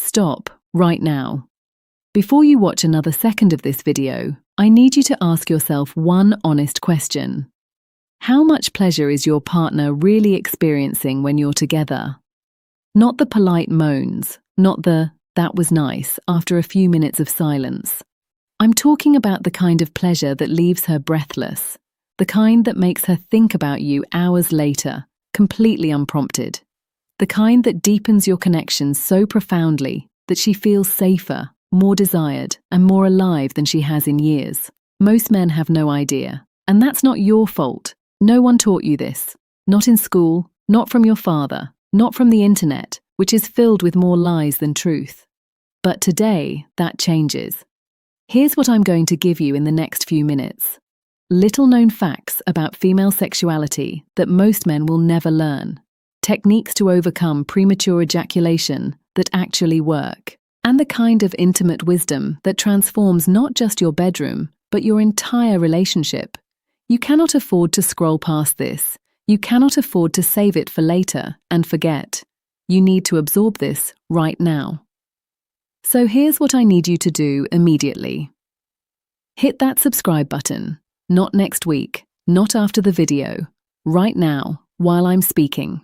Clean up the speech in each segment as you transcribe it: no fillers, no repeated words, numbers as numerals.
Stop right now. Before you watch another second of this video, I need you to ask yourself one honest question. How much pleasure is your partner really experiencing when you're together? Not the polite moans, not the "that was nice" after a few minutes of silence. I'm talking about the kind of pleasure that leaves her breathless, the kind that makes her think about you hours later, completely unprompted. The kind that deepens your connection so profoundly that she feels safer, more desired, and more alive than she has in years. Most men have no idea, and that's not your fault. No one taught you this. Not in school, not from your father, not from the internet, which is filled with more lies than truth. But today, that changes. Here's what I'm going to give you in the next few minutes. Little-known facts about female sexuality that most men will never learn. Techniques to overcome premature ejaculation that actually work. And the kind of intimate wisdom that transforms not just your bedroom, but your entire relationship. You cannot afford to scroll past this. You cannot afford to save it for later and forget. You need to absorb this right now. So here's what I need you to do immediately. Hit that subscribe button. Not next week, not after the video. Right now, while I'm speaking.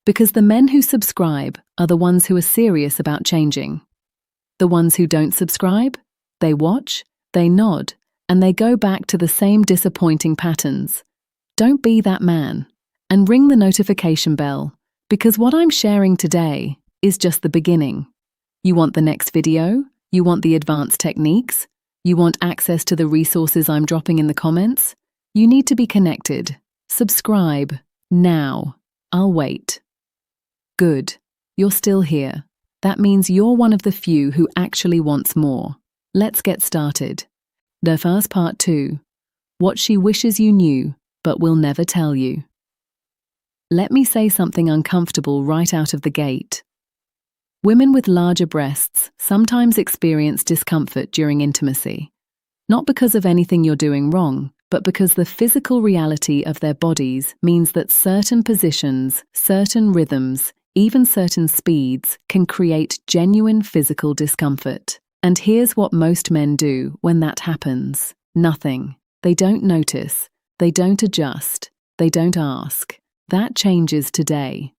Because the men who subscribe are the ones who are serious about changing. The ones who don't subscribe, they watch, they nod, and they go back to the same disappointing patterns. Don't be that man, and ring the notification bell, because what I'm sharing today is just the beginning. You want the next video? You want the advanced techniques? You want access to the resources I'm dropping in the comments? You need to be connected. Subscribe now. I'll wait. Good. You're still here. That means you're one of the few who actually wants more. Let's get started. The first part 2. What she wishes you knew, but will never tell you. Let me say something uncomfortable right out of the gate. Women with larger breasts sometimes experience discomfort during intimacy. Not because of anything you're doing wrong, but because the physical reality of their bodies means that certain positions, certain rhythms, even certain speeds can create genuine physical discomfort. And here's what most men do when that happens. Nothing. They don't notice. They don't adjust. They don't ask. That changes today.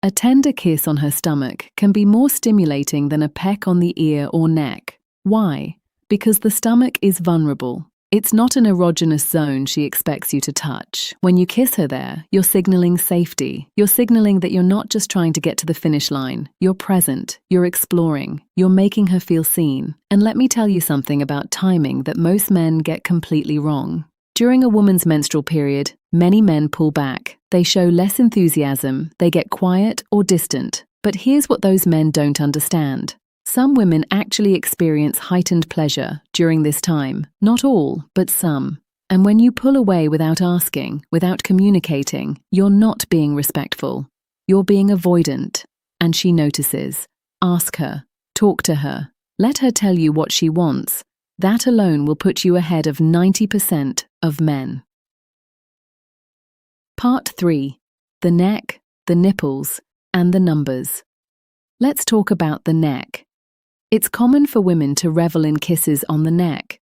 A tender kiss on her stomach can be more stimulating than a peck on the ear or neck. Why? Because the stomach is vulnerable. It's not an erogenous zone she expects you to touch. When you kiss her there, you're signaling safety. You're signaling that you're not just trying to get to the finish line. You're present. You're exploring. You're making her feel seen. And let me tell you something about timing that most men get completely wrong. During a woman's menstrual period, many men pull back. They show less enthusiasm. They get quiet or distant. But here's what those men don't understand. Some women actually experience heightened pleasure during this time. Not all, but some. And when you pull away without asking, without communicating, you're not being respectful. You're being avoidant. And she notices. Ask her. Talk to her. Let her tell you what she wants. That alone will put you ahead of 90% of men. Part 3. The neck, the nipples, and the numbers. Let's talk about the neck. It's common for women to revel in kisses on the neck.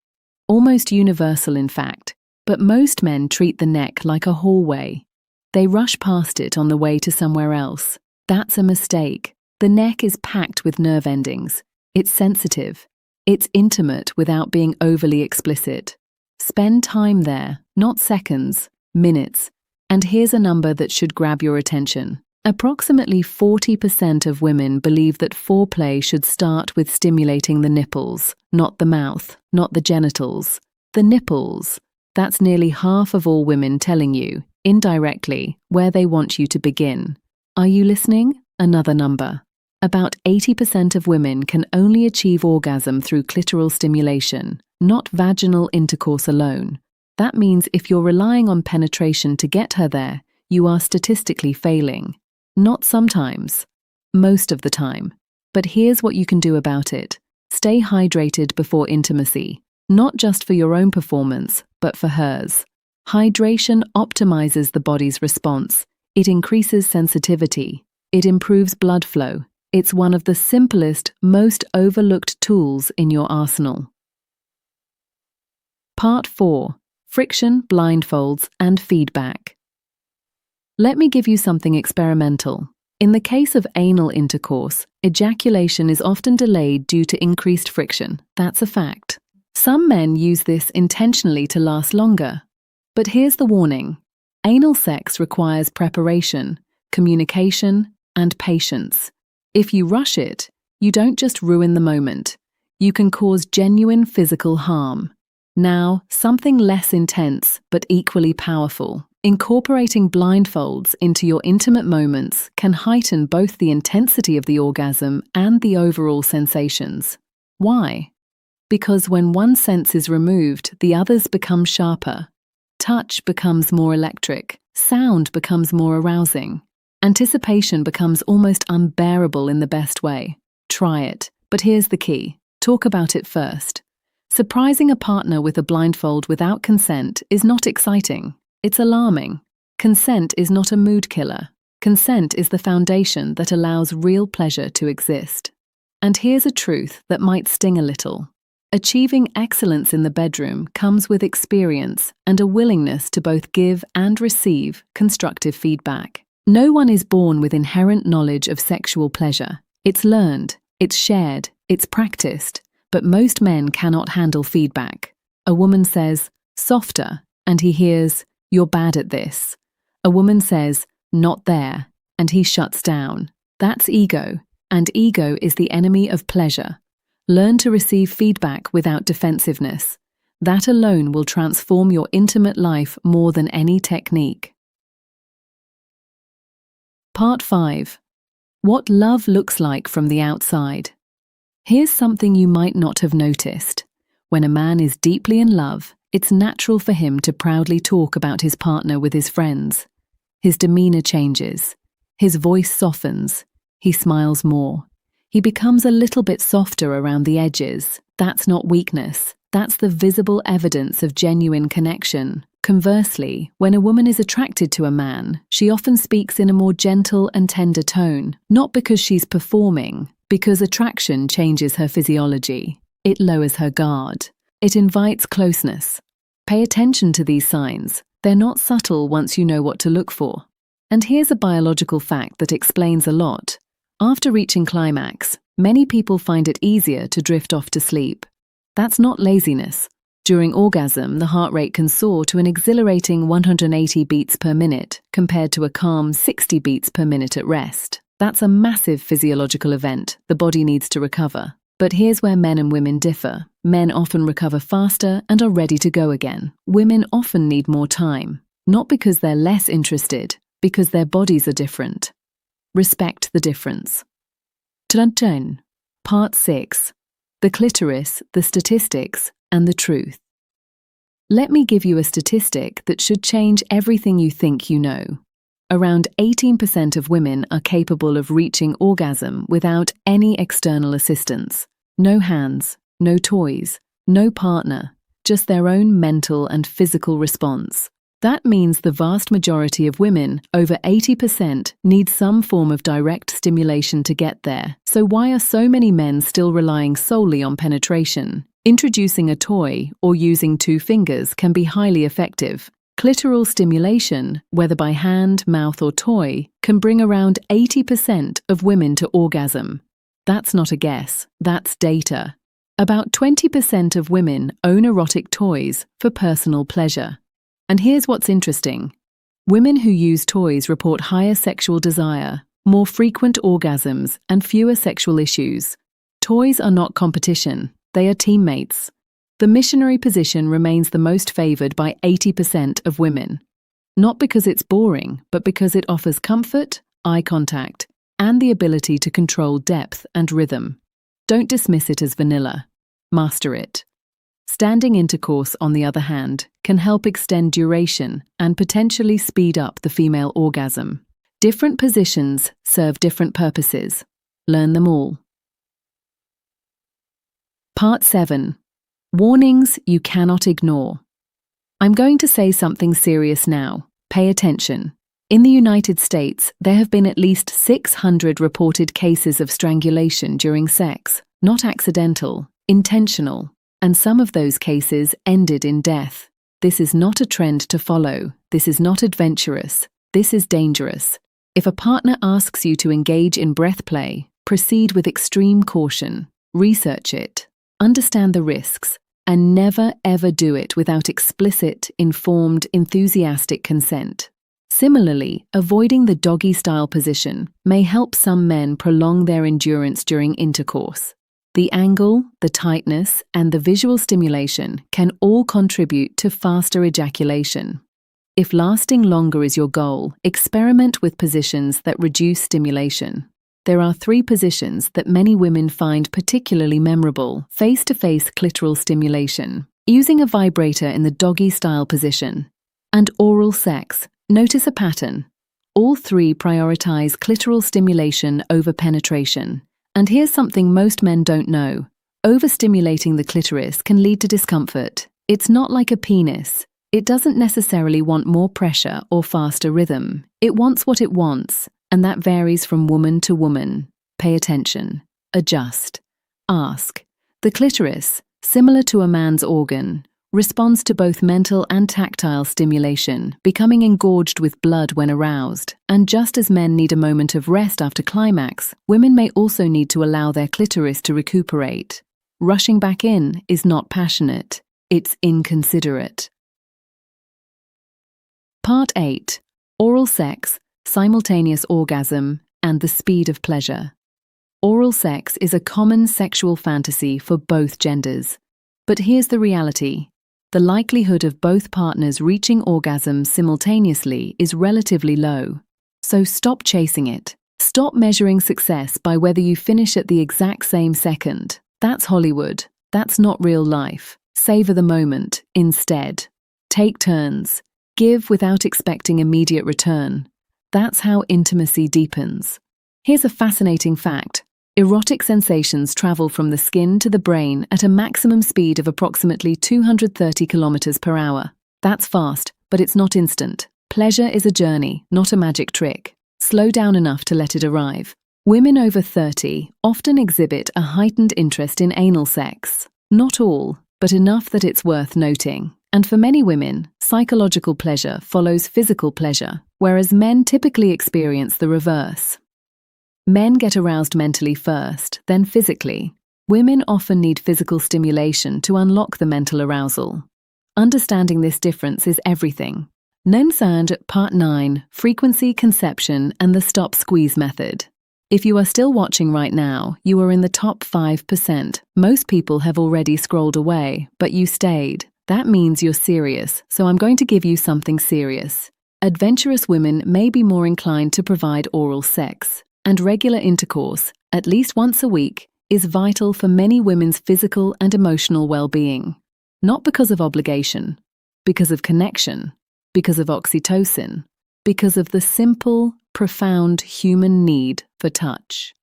Almost universal, in fact. But most men treat the neck like a hallway. They rush past it on the way to somewhere else. That's a mistake. The neck is packed with nerve endings. It's sensitive. It's intimate without being overly explicit. Spend time there, not seconds, minutes. And here's a number that should grab your attention. Approximately 40% of women believe that foreplay should start with stimulating the nipples, not the mouth, not the genitals. The nipples. That's nearly half of all women telling you, indirectly, where they want you to begin. Are you listening? Another number. About 80% of women can only achieve orgasm through clitoral stimulation, not vaginal intercourse alone. That means if you're relying on penetration to get her there, you are statistically failing. Not sometimes. Most of the time. But here's what you can do about it. Stay hydrated before intimacy, not just for your own performance, but for hers. Hydration optimizes the body's response. It increases sensitivity. It improves blood flow. It's one of the simplest, most overlooked tools in your arsenal. Part 4. Friction, blindfolds, and feedback. Let me give you something experimental. In the case of anal intercourse, ejaculation is often delayed due to increased friction. That's a fact. Some men use this intentionally to last longer. But here's the warning. Anal sex requires preparation, communication, and patience. If you rush it, you don't just ruin the moment. You can cause genuine physical harm. Now, something less intense but equally powerful. Incorporating blindfolds into your intimate moments can heighten both the intensity of the orgasm and the overall sensations. Why? Because when one sense is removed, the others become sharper. Touch becomes more electric. Sound becomes more arousing. Anticipation becomes almost unbearable in the best way. Try it, but here's the key. Talk about it first. Surprising a partner with a blindfold without consent is not exciting. It's alarming. Consent is not a mood killer. Consent is the foundation that allows real pleasure to exist. And here's a truth that might sting a little. Achieving excellence in the bedroom comes with experience and a willingness to both give and receive constructive feedback. No one is born with inherent knowledge of sexual pleasure. It's learned, it's shared, it's practiced, but most men cannot handle feedback. A woman says, "Softer," and he hears, "You're bad at this." A woman says, "Not there," and he shuts down. That's ego, and ego is the enemy of pleasure. Learn to receive feedback without defensiveness. That alone will transform your intimate life more than any technique. Part 5. What love looks like from the outside. Here's something you might not have noticed. When a man is deeply in love, it's natural for him to proudly talk about his partner with his friends. His demeanor changes. His voice softens. He smiles more. He becomes a little bit softer around the edges. That's not weakness. That's the visible evidence of genuine connection. Conversely, when a woman is attracted to a man, she often speaks in a more gentle and tender tone, not because she's performing, because attraction changes her physiology. It lowers her guard. It invites closeness. Pay attention to these signs. They're not subtle once you know what to look for. And here's a biological fact that explains a lot. After reaching climax, many people find it easier to drift off to sleep. That's not laziness. During orgasm, the heart rate can soar to an exhilarating 180 beats per minute, compared to a calm 60 beats per minute at rest. That's a massive physiological event the body needs to recover. But here's where men and women differ. Men often recover faster and are ready to go again. Women often need more time. Not because they're less interested, because their bodies are different. Respect the difference. Part 6. The clitoris, the statistics, and the truth. Let me give you a statistic that should change everything you think you know. Around 18% of women are capable of reaching orgasm without any external assistance. No hands, no toys, no partner, just their own mental and physical response. That means the vast majority of women, over 80%, need some form of direct stimulation to get there. So why are so many men still relying solely on penetration? Introducing a toy or using 2 fingers can be highly effective. Clitoral stimulation, whether by hand, mouth, or toy, can bring around 80% of women to orgasm. That's not a guess, that's data. About 20% of women own erotic toys for personal pleasure. And here's what's interesting. Women who use toys report higher sexual desire, more frequent orgasms, and fewer sexual issues. Toys are not competition, they are teammates. The missionary position remains the most favored by 80% of women. Not because it's boring, but because it offers comfort, eye contact, and the ability to control depth and rhythm. Don't dismiss it as vanilla. Master it. Standing intercourse, on the other hand, can help extend duration and potentially speed up the female orgasm. Different positions serve different purposes. Learn them all. Part 7. Warnings you cannot ignore. I'm going to say something serious now. Pay attention. In the United States, there have been at least 600 reported cases of strangulation during sex, not accidental, intentional, and some of those cases ended in death. This is not a trend to follow. This is not adventurous. This is dangerous. If a partner asks you to engage in breath play, proceed with extreme caution. Research it, understand the risks, and never ever do it without explicit, informed, enthusiastic consent. Similarly, avoiding the doggy-style position may help some men prolong their endurance during intercourse. The angle, the tightness, and the visual stimulation can all contribute to faster ejaculation. If lasting longer is your goal, experiment with positions that reduce stimulation. There are 3 positions that many women find particularly memorable: face-to-face clitoral stimulation, using a vibrator in the doggy-style position, and oral sex. Notice a pattern. All 3 prioritize clitoral stimulation over penetration. And here's something most men don't know. Overstimulating the clitoris can lead to discomfort. It's not like a penis. It doesn't necessarily want more pressure or faster rhythm. It wants what it wants, and that varies from woman to woman. Pay attention. Adjust. Ask. The clitoris, similar to a man's organ, responds to both mental and tactile stimulation, becoming engorged with blood when aroused. And just as men need a moment of rest after climax, women may also need to allow their clitoris to recuperate. Rushing back in is not passionate, it's inconsiderate. Part 8. Oral sex, simultaneous orgasm, and the speed of pleasure. Oral sex is a common sexual fantasy for both genders. But here's the reality. The likelihood of both partners reaching orgasm simultaneously is relatively low. So stop chasing it. Stop measuring success by whether you finish at the exact same second. That's Hollywood. That's not real life. Savor the moment instead. Take turns. Give without expecting immediate return. That's how intimacy deepens. Here's a fascinating fact. Erotic sensations travel from the skin to the brain at a maximum speed of approximately 230 kilometers per hour. That's fast, but it's not instant. Pleasure is a journey, not a magic trick. Slow down enough to let it arrive. Women over 30 often exhibit a heightened interest in anal sex. Not all, but enough that it's worth noting. And for many women, psychological pleasure follows physical pleasure, whereas men typically experience the reverse. Men get aroused mentally first, then physically. Women often need physical stimulation to unlock the mental arousal. Understanding this difference is everything. Nonsand Part 9, Frequency, Conception, and the Stop Squeeze Method. If you are still watching right now, you are in the top 5%. Most people have already scrolled away, but you stayed. That means you're serious, so I'm going to give you something serious. Adventurous women may be more inclined to provide oral sex. And regular intercourse, at least once a week, is vital for many women's physical and emotional well-being. Not because of obligation, because of connection, because of oxytocin, because of the simple, profound human need for touch.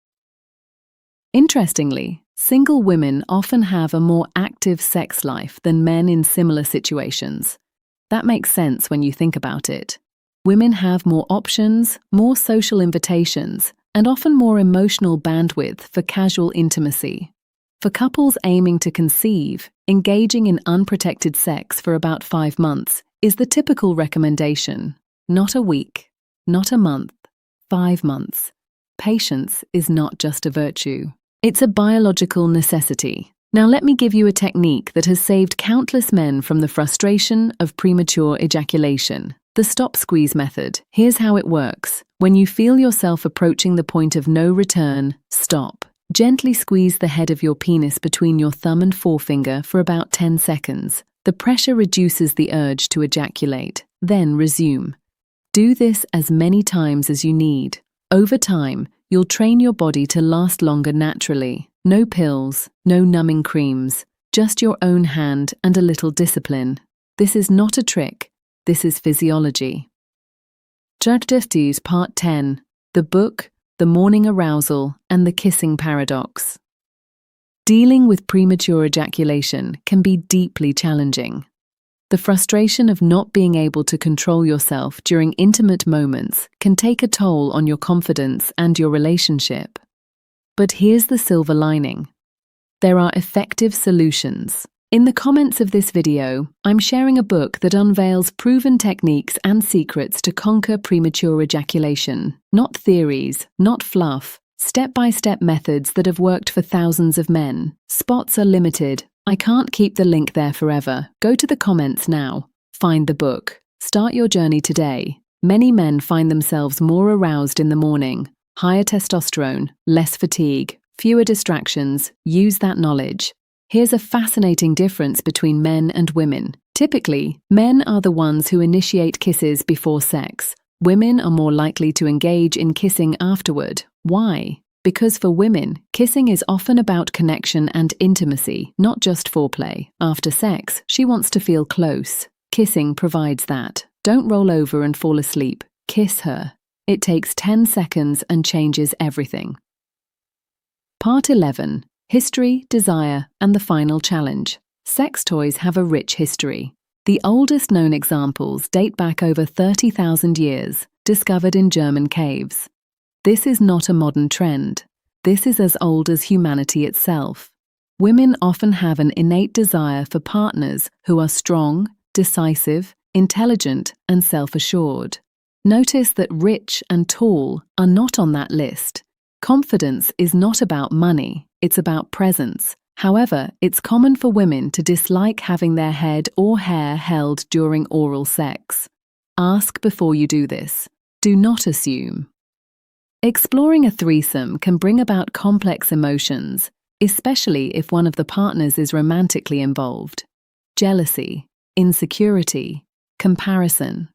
Interestingly, single women often have a more active sex life than men in similar situations. That makes sense when you think about it. Women have more options, more social invitations, and often more emotional bandwidth for casual intimacy. For couples aiming to conceive, engaging in unprotected sex for about 5 months is the typical recommendation. Not a week, not a month, 5 months. Patience is not just a virtue. It's a biological necessity. Now let me give you a technique that has saved countless men from the frustration of premature ejaculation. The stop squeeze method. Here's how it works. When you feel yourself approaching the point of no return, stop. Gently squeeze the head of your penis between your thumb and forefinger for about 10 seconds. The pressure reduces the urge to ejaculate. Then resume. Do this as many times as you need. Over time, you'll train your body to last longer naturally. No pills, no numbing creams, just your own hand and a little discipline. This is not a trick. This is physiology. Jagdiftis Part 10. The Book, the Morning Arousal, and the Kissing Paradox. Dealing with premature ejaculation can be deeply challenging. The frustration of not being able to control yourself during intimate moments can take a toll on your confidence and your relationship. But here's the silver lining. There are effective solutions. In the comments of this video, I'm sharing a book that unveils proven techniques and secrets to conquer premature ejaculation. Not theories, not fluff, step-by-step methods that have worked for thousands of men. Spots are limited. I can't keep the link there forever. Go to the comments now. Find the book. Start your journey today. Many men find themselves more aroused in the morning. Higher testosterone, less fatigue, fewer distractions. Use that knowledge. Here's a fascinating difference between men and women. Typically, men are the ones who initiate kisses before sex. Women are more likely to engage in kissing afterward. Why? Because for women, kissing is often about connection and intimacy, not just foreplay. After sex, she wants to feel close. Kissing provides that. Don't roll over and fall asleep. Kiss her. It takes 10 seconds and changes everything. Part 11. History, desire, and the final challenge. Sex toys have a rich history. The oldest known examples date back over 30,000 years, discovered in German caves. This is not a modern trend. This is as old as humanity itself. Women often have an innate desire for partners who are strong, decisive, intelligent, and self-assured. Notice that rich and tall are not on that list. Confidence is not about money, it's about presence. However, it's common for women to dislike having their head or hair held during oral sex. Ask before you do this. Do not assume. Exploring a threesome can bring about complex emotions, especially if one of the partners is romantically involved. Jealousy, insecurity, comparison.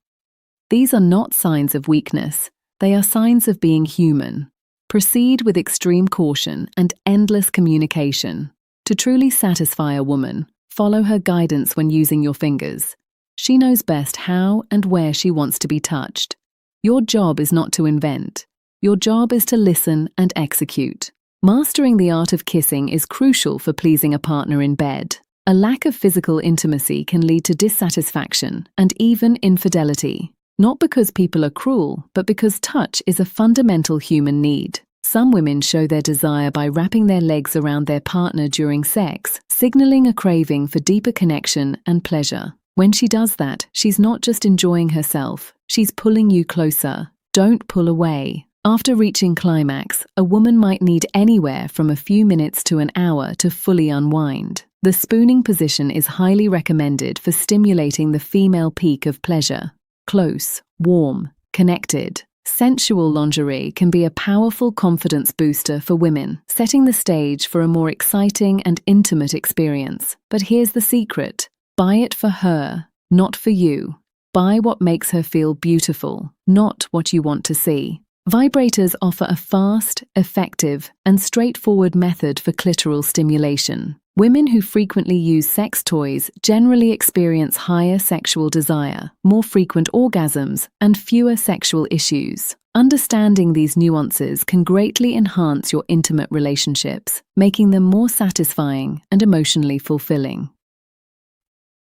These are not signs of weakness, they are signs of being human. Proceed with extreme caution and endless communication. To truly satisfy a woman, follow her guidance when using your fingers. She knows best how and where she wants to be touched. Your job is not to invent. Your job is to listen and execute. Mastering the art of kissing is crucial for pleasing a partner in bed. A lack of physical intimacy can lead to dissatisfaction and even infidelity. Not because people are cruel, but because touch is a fundamental human need. Some women show their desire by wrapping their legs around their partner during sex, signaling a craving for deeper connection and pleasure. When she does that, she's not just enjoying herself, she's pulling you closer. Don't pull away. After reaching climax, a woman might need anywhere from a few minutes to an hour to fully unwind. The spooning position is highly recommended for stimulating the female peak of pleasure. Close, warm, connected. Sensual lingerie can be a powerful confidence booster for women, setting the stage for a more exciting and intimate experience. But here's the secret. Buy it for her, not for you. Buy what makes her feel beautiful, not what you want to see. Vibrators offer a fast, effective, and straightforward method for clitoral stimulation. Women who frequently use sex toys generally experience higher sexual desire, more frequent orgasms, and fewer sexual issues. Understanding these nuances can greatly enhance your intimate relationships, making them more satisfying and emotionally fulfilling.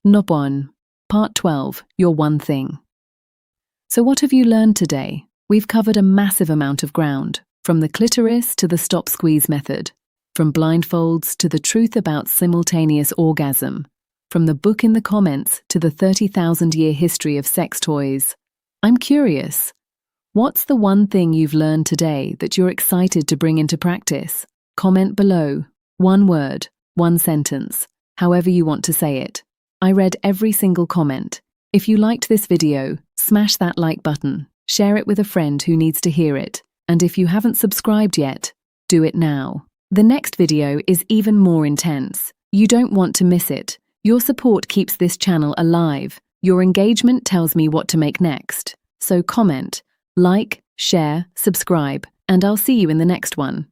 Number 1. Part 12. Your one thing. So what have you learned today? We've covered a massive amount of ground, from the clitoris to the stop-squeeze method, from blindfolds to the truth about simultaneous orgasm, from the book in the comments to the 30,000-year history of sex toys. I'm curious, what's the one thing you've learned today that you're excited to bring into practice? Comment below. One word, one sentence, however you want to say it. I read every single comment. If you liked this video, smash that like button. Share it with a friend who needs to hear it. And if you haven't subscribed yet, do it now. The next video is even more intense. You don't want to miss it. Your support keeps this channel alive. Your engagement tells me what to make next. So comment, like, share, subscribe, and I'll see you in the next one.